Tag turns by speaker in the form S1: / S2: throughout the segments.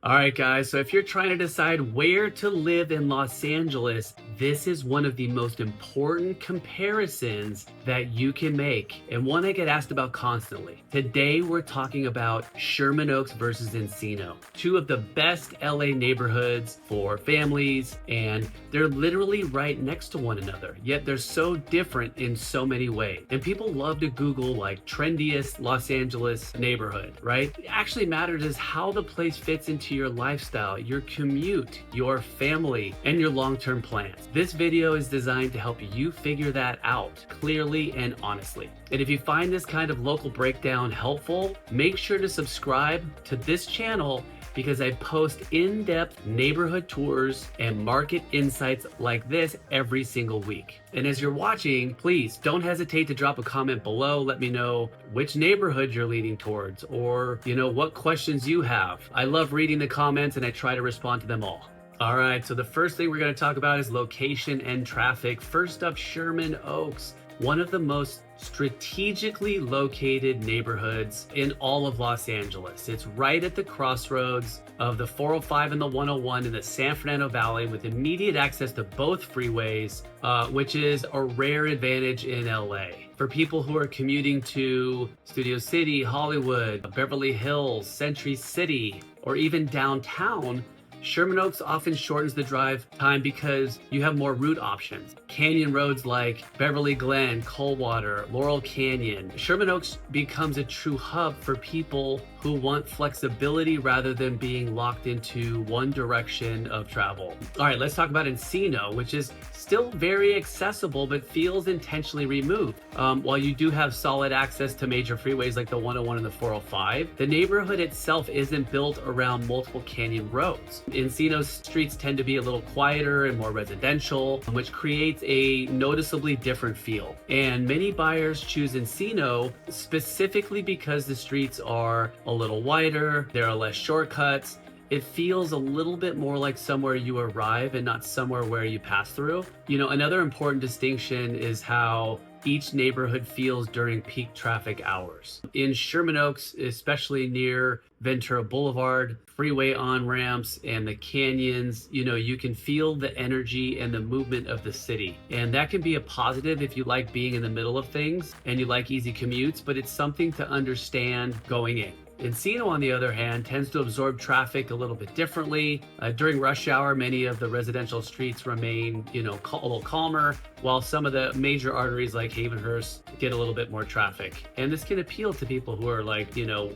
S1: All right, guys, so if you're trying to decide where to live in Los Angeles, this is one of the most important comparisons that you can make, and one I get asked about constantly. Today, we're talking about Sherman Oaks versus Encino, two of the best LA neighborhoods for families, and they're literally right next to one another, yet they're so different in so many ways. And people love to Google like trendiest Los Angeles neighborhood, right? It actually matters is how the place fits into your lifestyle, your commute, your family, and your long-term plans. This video is designed to help you figure that out clearly and honestly. And if you find this kind of local breakdown helpful, make sure to subscribe to this channel because I post in-depth neighborhood tours and market insights like this every single week. And as you're watching, please don't hesitate to drop a comment below. Let me know which neighborhood you're leaning towards, or what questions you have. I love reading the comments and I try to respond to them all. All right, so the first thing we're going to talk about is location and traffic. First up, Sherman Oaks, one of the most strategically located neighborhoods in all of Los Angeles. It's right at the crossroads of the 405 and the 101 in the San Fernando Valley, with immediate access to both freeways, which is a rare advantage in LA. For people who are commuting to Studio City, Hollywood, Beverly Hills, Century City, or even downtown, Sherman Oaks often shortens the drive time because you have more route options. Canyon roads like Beverly Glen, Coldwater, Laurel Canyon. Sherman Oaks becomes a true hub for people who want flexibility rather than being locked into one direction of travel. All right, let's talk about Encino, which is still very accessible but feels intentionally removed. While you do have solid access to major freeways like the 101 and the 405, the neighborhood itself isn't built around multiple canyon roads. Encino's streets tend to be a little quieter and more residential, which creates a noticeably different feel. And many buyers choose Encino specifically because the streets are a little wider, there are less shortcuts. It feels a little bit more like somewhere you arrive and not somewhere where you pass through. Another important distinction is how each neighborhood feels during peak traffic hours. In Sherman Oaks, especially near Ventura Boulevard, freeway on-ramps, and the canyons, you can feel the energy and the movement of the city. And that can be a positive if you like being in the middle of things and you like easy commutes, but it's something to understand going in. Encino, on the other hand, tends to absorb traffic a little bit differently. During rush hour, many of the residential streets remain, a little calmer, while some of the major arteries like Havenhurst get a little bit more traffic. And this can appeal to people who are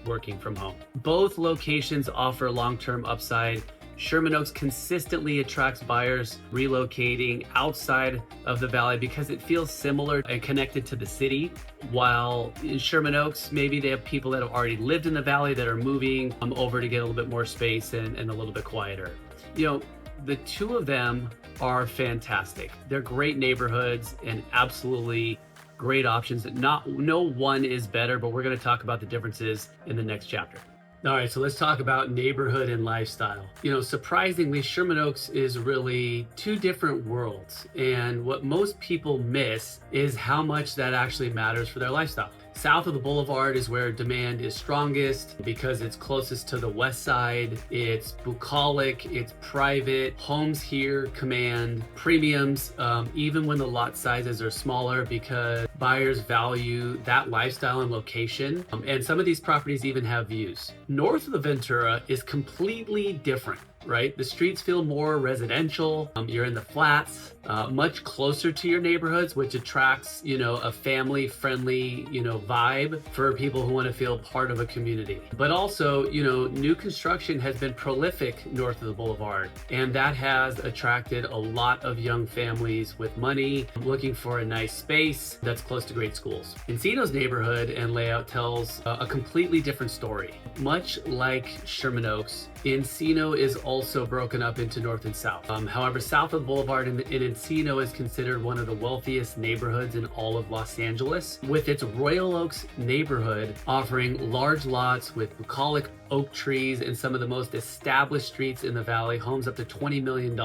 S1: working from home. Both locations offer long-term upside. Sherman Oaks consistently attracts buyers relocating outside of the valley because it feels similar and connected to the city. While in Sherman Oaks, maybe they have people that have already lived in the valley that are moving over to get a little bit more space and a little bit quieter. The two of them are fantastic. They're great neighborhoods and absolutely great options. No one is better, but we're going to talk about the differences in the next chapter. All right, so let's talk about neighborhood and lifestyle. Surprisingly, Sherman Oaks is really two different worlds. And what most people miss is how much that actually matters for their lifestyle. South of the boulevard is where demand is strongest because it's closest to the west side. It's bucolic, it's private. Homes here command premiums, even when the lot sizes are smaller, because buyers value that lifestyle and location. And some of these properties even have views. North of the Ventura is completely different. Right? The streets feel more residential. You're in the flats, much closer to your neighborhoods, which attracts, a family-friendly, vibe for people who want to feel part of a community. But also, new construction has been prolific north of the boulevard, and that has attracted a lot of young families with money looking for a nice space that's close to great schools. Encino's neighborhood and layout tells a completely different story. Much like Sherman Oaks, Encino is also broken up into north and south. However, south of the boulevard in Encino is considered one of the wealthiest neighborhoods in all of Los Angeles, with its Royal Oaks neighborhood offering large lots with bucolic oak trees and some of the most established streets in the valley, homes up to $20 million.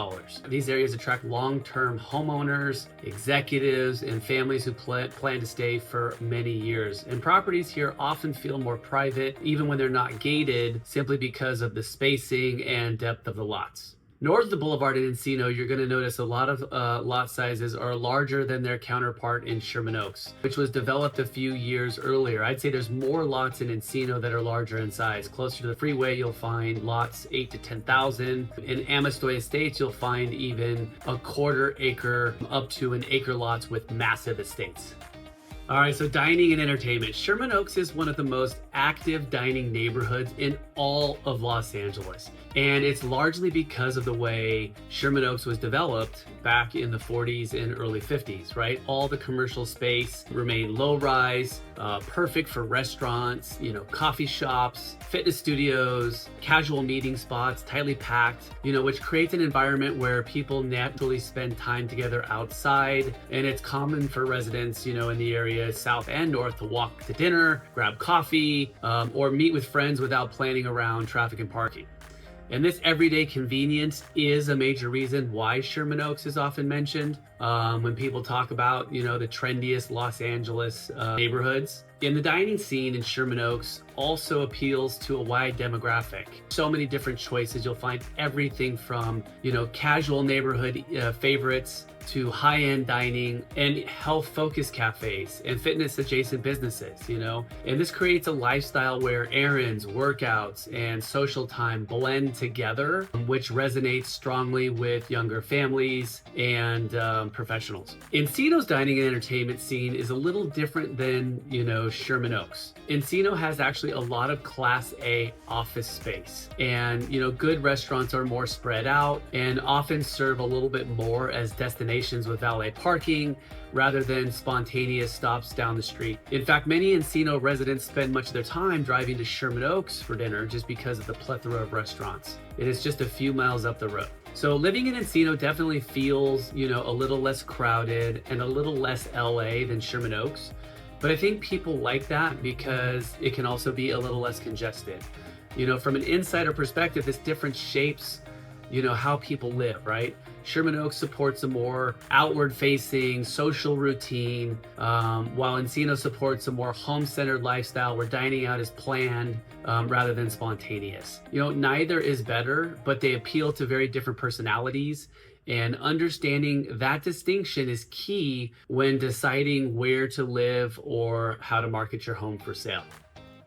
S1: These areas attract long-term homeowners, executives, and families who plan to stay for many years. And properties here often feel more private, even when they're not gated, simply because of the spacing and depth of the lots. North of the boulevard in Encino, you're going to notice a lot of lot sizes are larger than their counterpart in Sherman Oaks, which was developed a few years earlier. I'd say there's more lots in Encino that are larger in size. Closer to the freeway, you'll find lots 8 to 10,000. In Amistoy Estates, you'll find even a quarter acre up to an acre lots with massive estates. All right, so dining and entertainment. Sherman Oaks is one of the most active dining neighborhoods in all of Los Angeles. And it's largely because of the way Sherman Oaks was developed back in the 40s and early 50s, right? All the commercial space remained low rise, perfect for restaurants, coffee shops, fitness studios, casual meeting spots, tightly packed, which creates an environment where people naturally spend time together outside. And it's common for residents, in the area, south and north, to walk to dinner, grab coffee, or meet with friends without planning around traffic and parking. And this everyday convenience is a major reason why Sherman Oaks is often mentioned when people talk about, the trendiest Los Angeles neighborhoods. And the dining scene in Sherman Oaks also appeals to a wide demographic. So many different choices. You'll find everything from, casual neighborhood favorites to high-end dining and health-focused cafes and fitness-adjacent businesses, And this creates a lifestyle where errands, workouts, and social time blend together, which resonates strongly with younger families and professionals. Encino's dining and entertainment scene is a little different than, Sherman Oaks. Encino has actually a lot of Class A office space, and good restaurants are more spread out and often serve a little bit more as destinations with valet parking rather than spontaneous stops down the street. In fact, many Encino residents spend much of their time driving to Sherman Oaks for dinner just because of the plethora of restaurants. It is just a few miles up the road. So living in Encino definitely feels, a little less crowded and a little less LA than Sherman Oaks. But I think people like that because it can also be a little less congested. From an insider perspective, this difference shapes, how people live, right? Sherman Oaks supports a more outward-facing social routine, while Encino supports a more home-centered lifestyle where dining out is planned rather than spontaneous. Neither is better, but they appeal to very different personalities. And understanding that distinction is key when deciding where to live or how to market your home for sale.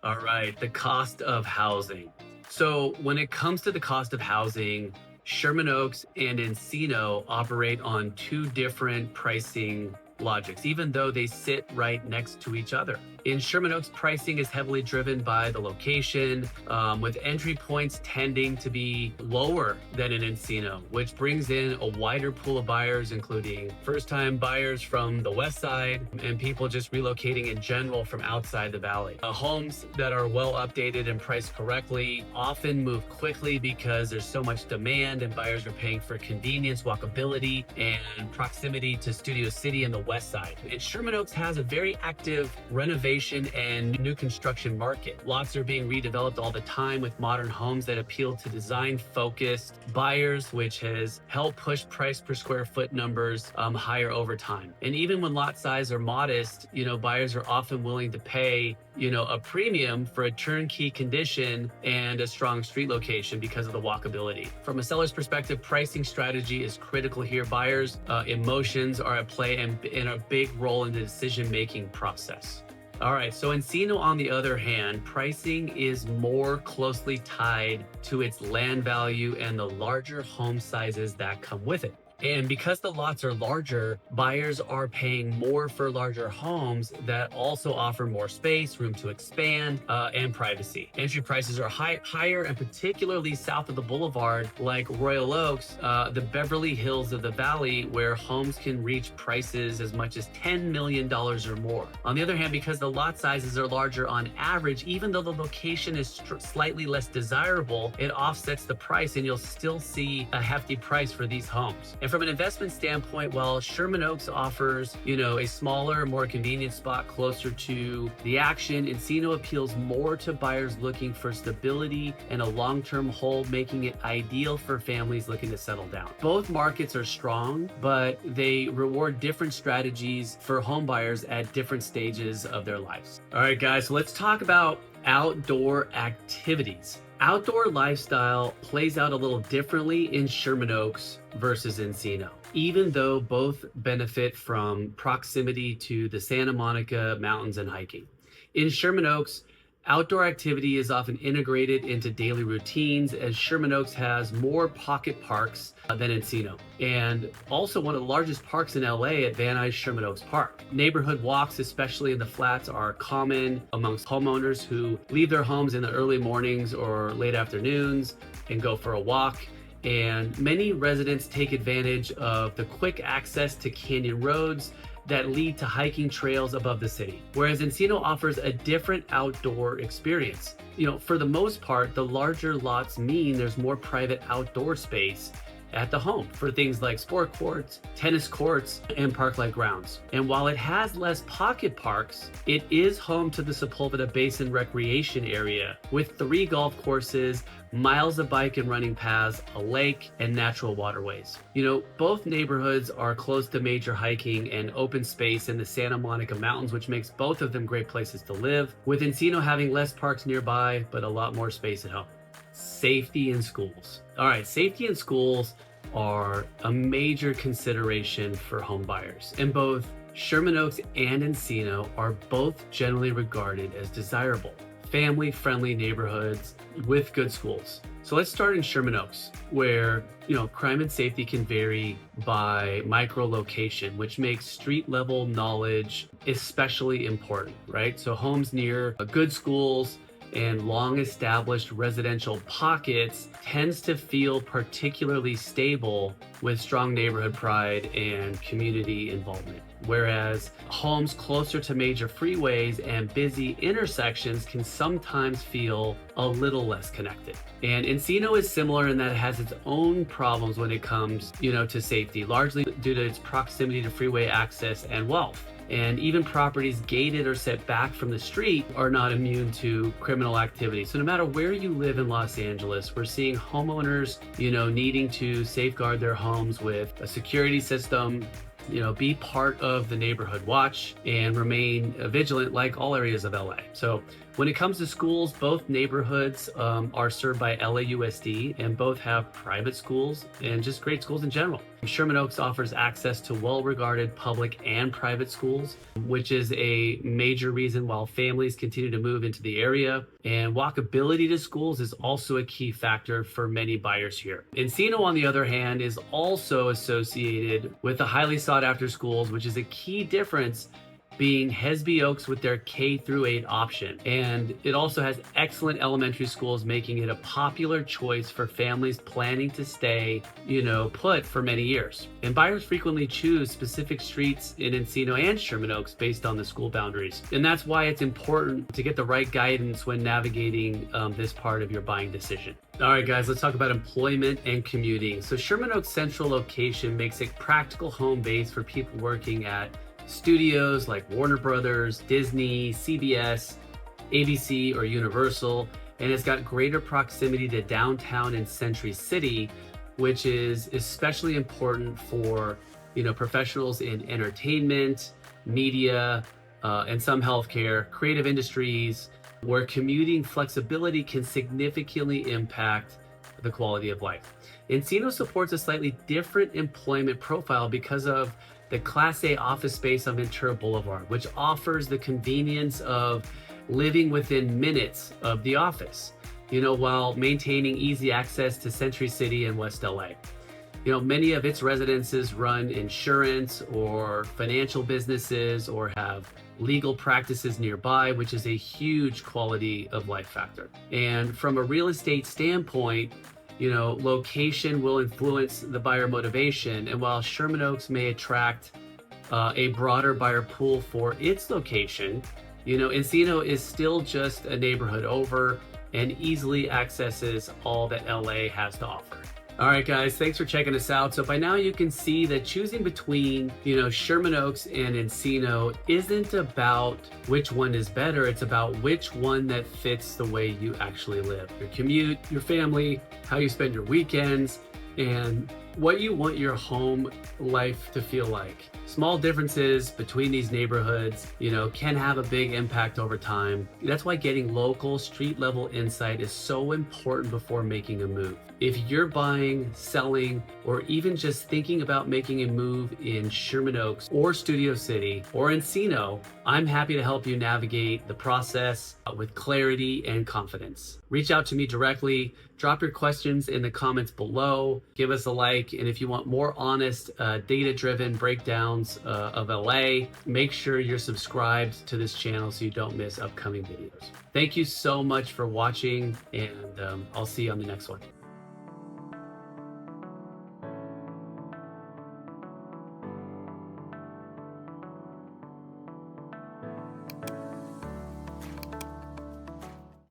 S1: All right, the cost of housing. So when it comes to the cost of housing, Sherman Oaks and Encino operate on two different pricing logics, even though they sit right next to each other. In Sherman Oaks, pricing is heavily driven by the location, with entry points tending to be lower than in Encino, which brings in a wider pool of buyers, including first-time buyers from the west side and people just relocating in general from outside the valley. Homes that are well updated and priced correctly often move quickly because there's so much demand and buyers are paying for convenience, walkability, and proximity to Studio City and the west side. And Sherman Oaks has a very active renovation and new construction market. Lots are being redeveloped all the time with modern homes that appeal to design-focused buyers, which has helped push price per square foot numbers higher over time. And even when lot size are modest, buyers are often willing to pay, a premium for a turnkey condition and a strong street location because of the walkability. From a seller's perspective, pricing strategy is critical here. Buyers' emotions are at play and a big role in the decision-making process. All right, so Encino, on the other hand, pricing is more closely tied to its land value and the larger home sizes that come with it. And because the lots are larger, buyers are paying more for larger homes that also offer more space, room to expand, and privacy. Entry prices are higher, and particularly south of the boulevard, like Royal Oaks, the Beverly Hills of the Valley, where homes can reach prices as much as $10 million or more. On the other hand, because the lot sizes are larger on average, even though the location is slightly less desirable, it offsets the price, and you'll still see a hefty price for these homes. And from an investment standpoint, while Sherman Oaks offers, a smaller, more convenient spot closer to the action, Encino appeals more to buyers looking for stability and a long-term hold, making it ideal for families looking to settle down. Both markets are strong, but they reward different strategies for home buyers at different stages of their lives. All right, guys, so let's talk about outdoor activities. Outdoor lifestyle plays out a little differently in Sherman Oaks versus Encino, even though both benefit from proximity to the Santa Monica Mountains and hiking. In Sherman Oaks, outdoor activity is often integrated into daily routines, as Sherman Oaks has more pocket parks than Encino, and also one of the largest parks in LA at Van Nuys Sherman Oaks Park. Neighborhood walks, especially in the flats, are common amongst homeowners who leave their homes in the early mornings or late afternoons and go for a walk. And many residents take advantage of the quick access to canyon roads that lead to hiking trails above the city, whereas Encino offers a different outdoor experience. For the most part, the larger lots mean there's more private outdoor space at the home for things like sport courts, tennis courts, and park-like grounds. And while it has less pocket parks, it is home to the Sepulveda Basin Recreation Area with 3 golf courses, miles of bike and running paths, a lake, and natural waterways. Both neighborhoods are close to major hiking and open space in the Santa Monica Mountains, which makes both of them great places to live, with Encino having less parks nearby, but a lot more space at home. Safety in schools. All right, safety in schools are a major consideration for home buyers, and both Sherman Oaks and Encino are both generally regarded as desirable, family-friendly neighborhoods with good schools. So let's start in Sherman Oaks, where crime and safety can vary by micro-location, which makes street-level knowledge especially important, right? So homes near good schools and long-established residential pockets tends to feel particularly stable with strong neighborhood pride and community involvement. Whereas homes closer to major freeways and busy intersections can sometimes feel a little less connected. And Encino is similar in that it has its own problems when it comes, to safety, largely due to its proximity to freeway access and wealth. And even properties gated or set back from the street are not immune to criminal activity. So no matter where you live in Los Angeles, we're seeing homeowners, needing to safeguard their homes with a security system, be part of the neighborhood watch and remain vigilant like all areas of LA. So when it comes to schools, both neighborhoods are served by LAUSD, and both have private schools and just great schools in general. Sherman Oaks offers access to well-regarded public and private schools, which is a major reason why families continue to move into the area. And walkability to schools is also a key factor for many buyers here. Encino, on the other hand, is also associated with the highly sought-after schools, which is a key difference being Hesby Oaks with their K-8 option. And it also has excellent elementary schools, making it a popular choice for families planning to stay, put for many years. And buyers frequently choose specific streets in Encino and Sherman Oaks based on the school boundaries. And that's why it's important to get the right guidance when navigating this part of your buying decision. All right, guys, let's talk about employment and commuting. So Sherman Oaks' central location makes it practical home base for people working at studios like Warner Brothers, Disney, CBS, ABC, or Universal, and it's got greater proximity to downtown and Century City, which is especially important for professionals in entertainment, media, and some healthcare, creative industries, where commuting flexibility can significantly impact the quality of life. Encino supports a slightly different employment profile because of the Class A office space on Ventura Boulevard, which offers the convenience of living within minutes of the office, while maintaining easy access to Century City and West LA. Many of its residences run insurance or financial businesses or have legal practices nearby, which is a huge quality of life factor. And from a real estate standpoint, location will influence the buyer motivation. And while Sherman Oaks may attract a broader buyer pool for its location, Encino is still just a neighborhood over and easily accesses all that LA has to offer. All right, guys, thanks for checking us out. So by now you can see that choosing between, Sherman Oaks and Encino isn't about which one is better. It's about which one that fits the way you actually live. Your commute, your family, how you spend your weekends, and what you want your home life to feel like. Small differences between these neighborhoods, can have a big impact over time. That's why getting local street level insight is so important before making a move. If you're buying, selling, or even just thinking about making a move in Sherman Oaks or Studio City or Encino, I'm happy to help you navigate the process with clarity and confidence. Reach out to me directly, drop your questions in the comments below, give us a like, and if you want more honest, data-driven breakdowns of LA, make sure you're subscribed to this channel so you don't miss upcoming videos. Thank you so much for watching, and I'll see you on the next one.